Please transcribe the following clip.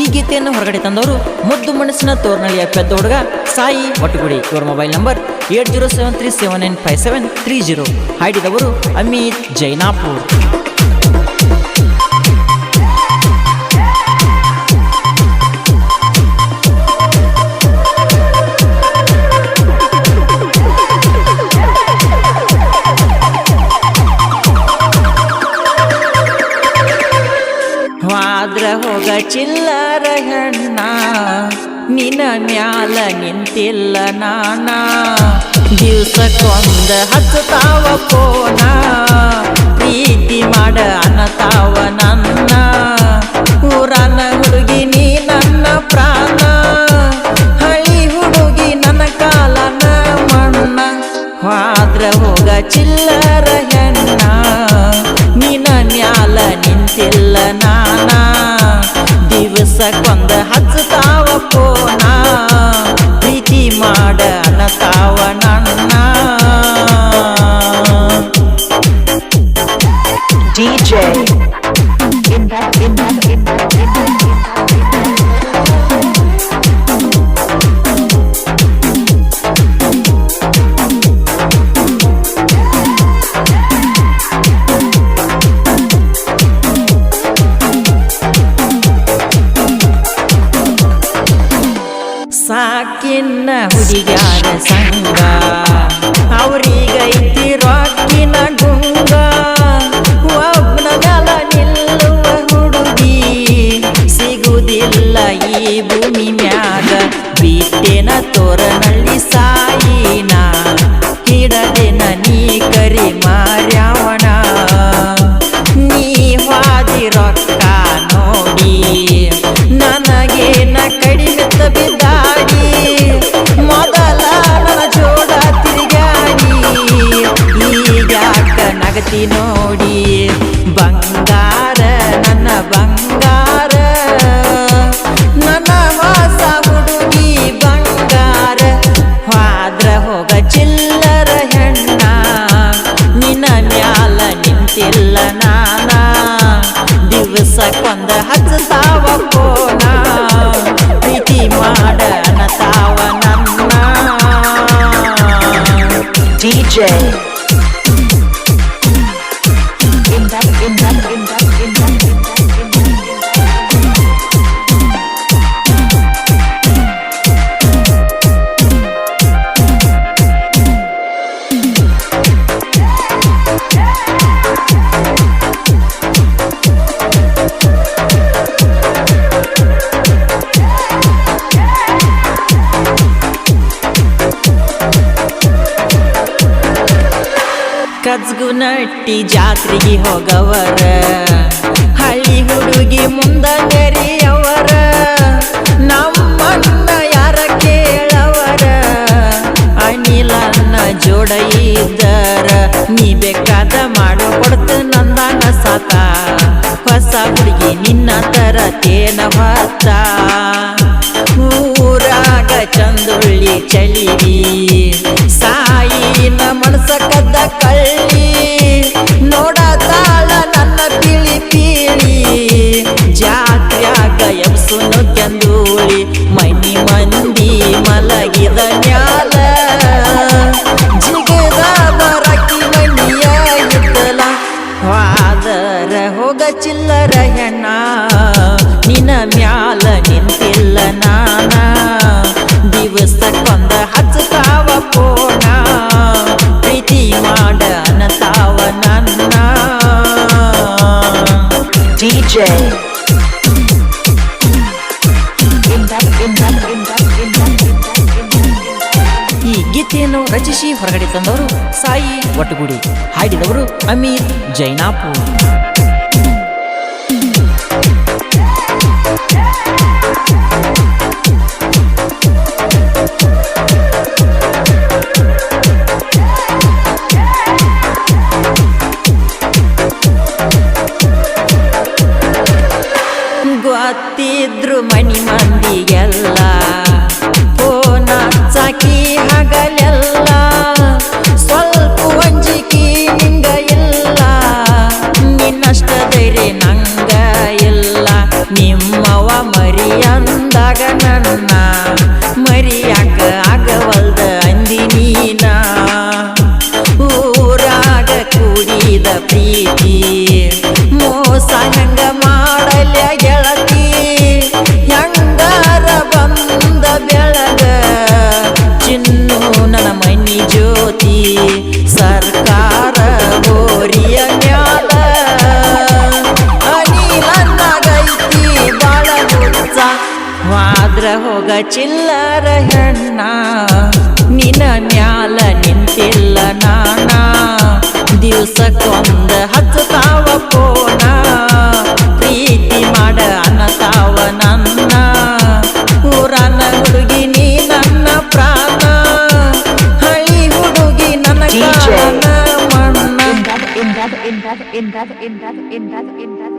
ಈ ಗೀತೆಯನ್ನು ಹೊರಗಡೆ ತಂದವರು ಮುದ್ದು ಮನಸ್ಸಿನ ತೋರ್ನಳ್ಳಿಯ ಪೆದ್ದ ಹುಡುಗ ಸಾಯಿ ಒಟ್ಟುಗುಡಿ. ಇವರ ಮೊಬೈಲ್ ನಂಬರ್ 8073795730. ಹಾಡಿದವರು ಅಮಿತ್ ಜೈನಾಪುರ್. ವಾದ್ರ ಹೋಗ ಚಿಲ್ಲರ ಹೆಣ್ಣ ನಿನ್ನ ಮ್ಯಾಲ ನಿಂತಿಲ್ಲ ನಾನ. ದಿವ್ಸಕ್ಕೊಂದ ಹಚ್ಚತಾವ ಪೋನ ಪ್ರೀತಿ ಮಾಡ ಅನ್ನತಾವ ನನ್ನ. ಊರನ ಹುಡುಗಿ ನೀ ನನ್ನ ಪ್ರಾಣ, ಹಳಿ ಹುಡುಗಿ ನನ್ನ ಕಾಲನ ಮಣ್ಣ. ವಾದ್ರ ಹೋಗ ಚಿಲ್ಲರ ಹೆಣ್ಣ ನಿನ್ನ ಮ್ಯಾಲ ನಿಂತಿಲ್ಲ ನಾನ. ದಿವಸಕ್ಕೊಂದ ಹಚ್ಚತಾವ ಪೋನ ಪ್ರೀತಿ ಮಾಡ ಅನ್ನತಾವ ನನ್ನ. DJ ಸಾಕಿನ್ನ ಹುಡುಗ್ಯಾರ ಸಂಗ ಅವ್ರಿಗೈತಿ ರೊಕ್ಕಿನ ಗುಂಗ. ಒಬ್ಬನ ಮ್ಯಾಲ ನಿಲ್ಲುವ ಹುಡುಗಿ ಸಿಗುವುದಿಲ್ಲ ಈ ಭೂಮಿ ಮ್ಯಾಗ. ಬಿಟ್ಟೆನ ತೋರನಳ್ಳಿ ಸಾಯಿನ ಹಿಡದೆನ ನೀ ಕರಿ ಮಾರ್ಯಾವಣ. ನೀ ಹಾದಿ ರೊಕ್ಕ ನೋಡಿ ನನಗೇನ ಕಡಿಮೆತ್ತ ಬಿದ್ದಾಡಿ. ಮೊದಲ ನನ್ನ ಜೋಡ ತಿರುಗಾಡಿ ಈಗ್ಯಾಕ ನಗತಿ ನೋಡಿ. ಬಂಗಾರ ನನ್ನ ಬಂಗಾರ, ನನ್ನ ಹೊಸ ಹುಡುಗಿ ಬಂಗಾರ. ಹಾದ್ರ ಹೋಗ ಚಿಲ್ಲರ ಹೆಣ್ಣ ನಿನ್ನ ಮ್ಯಾಲ ನಿಂತಿಲ್ಲ ನಾನ. ದಿವಸಕ್ಕೊಂದ ಹಚ್ಚತಾವ ಪೋನ ಪ್ರೀತಿ ಮಾಡ ಅನ್ನತಾವ ನನ್ನ. DJ ಕಜ್ಗುನಟ್ಟಿ ಜಾತ್ರೆಗೆ ಹೋಗವರ ಹಳ್ಳಿ ಹುಡುಗಿ ಮುಂದ ನೆರೆಯವರ. ನಮ್ಮನ್ನ ಯಾರ ಕೇಳವರ ಅನಿಲನ್ನ ಜೋಡ ಇದ್ದರ. ನೀ ಬೇಕಾದ ಮಾಡೋ ಕೊಡ್ತ ನಂದಾನ ಸಾತ. ಹೊಸ ಹುಡುಗಿ ನಿನ್ನ ತರ ತೇನ ಹೊತ್ತ. ಊರಾಗ ಚಂದುಳ್ಳಿ ಚಳಿವಿ ಸಾಯಿನ ಮನಸ ಕದ್ದ ಕಳ್ಳಿ. ನೋಡತಾಳ ನನ್ನ ಪಿಳಿ ಪಿಳಿ ಜಾತ್ರ್ಯಾಗ ಎಬ್ಸುನು ಚಂದೂಳಿ. ಮನಿ ಮಂದಿ ಮಲಗಿದ ನ್ಯಾಲ ಜಿಗದ ಬರಕಿ ಮನಿಯ ಇದ್ದಲ. ವಾದರ ಹೋಗ ಚಿಲ್ಲರ ಹೆಣ್ಣ ನಿನ್ನ ಮ್ಯಾಲ ನಿಂತಿಲ್ಲ ನಾನ. ದಿವಸಕ್ಕೊಂದ ಹಚ್ಚತಾವ ಪೋನ ಪ್ರೀತಿ ಮಾಡ ಅನ್ನತಾವ ನನ್ನ. DJ ಈ ಗೀತೆಯನ್ನು ರಚಿಸಿ ಹೊರಗಡೆ ತಂದವರು ಸಾಯಿ ಒಟ್ಟುಗುಡಿ. ಹಾಡಿದವರು ಅಮಿತ್ ಜೈನಾಪುರ್. ಗೊತ್ತಿದ್ರು ಮನಿ ಮಂದಿಗೆಲ್ಲ ಫೋನ ಹಚ್ಚಾಕಿ ಹಗಲೆಲ್ಲ. ಸ್ವಲ್ಪ ಅಂಜಿಕೆ ನಿಂಗ ಇಲ್ಲ ಊರಾಗ ನನ್ನ ಮರಿಯಾಕ ಆಗವಲ್ದ ಅಂದಿ ನೀನ ಊರಾಗ ಕೂಡಿದ ಪ್ರೀತಿ ಮೋಸ ಹೆಂಗ ಮಾಡಲ್ಯ ಗೆಳತಿ ಹೆಂಗಾರ ಬಂದ ಬೆಳಗ ಚಿನ್ನು ನನ್ನ ಮನಿ ಜ್ಯೋತಿ ಸರ್ಕಾರ ಗೋರಿಯ ಮ್ಯಾಲ ಅನಿಲನ್ನಾಗೈತಿ ಬಾಳ ಹುಚ್ಚ ವಾದ್ರ ಹೋಗ ಚಿಲ್ಲರ ಹೆಣ್ಣ ನಿನ್ನ ಮ್ಯಾಲ ನಿಂತಿಲ್ಲ ನಾನ ದಿವ್ಸಕ್ಕೊಂದ ಹಚ್ಚತಾವ ಪೋನ ಪ್ರೀತಿ ಮಾಡ ಅನ್ನತಾವ ನನ್ನ ಊರನ ಹುಡುಗಿ ನೀ ನನ್ನ ಪ್ರಾಣ ಹಳಿ ಹುಡುಗಿ ನನ್ನ DJ. ಕಾರಣ ಮಣ್ಣ in that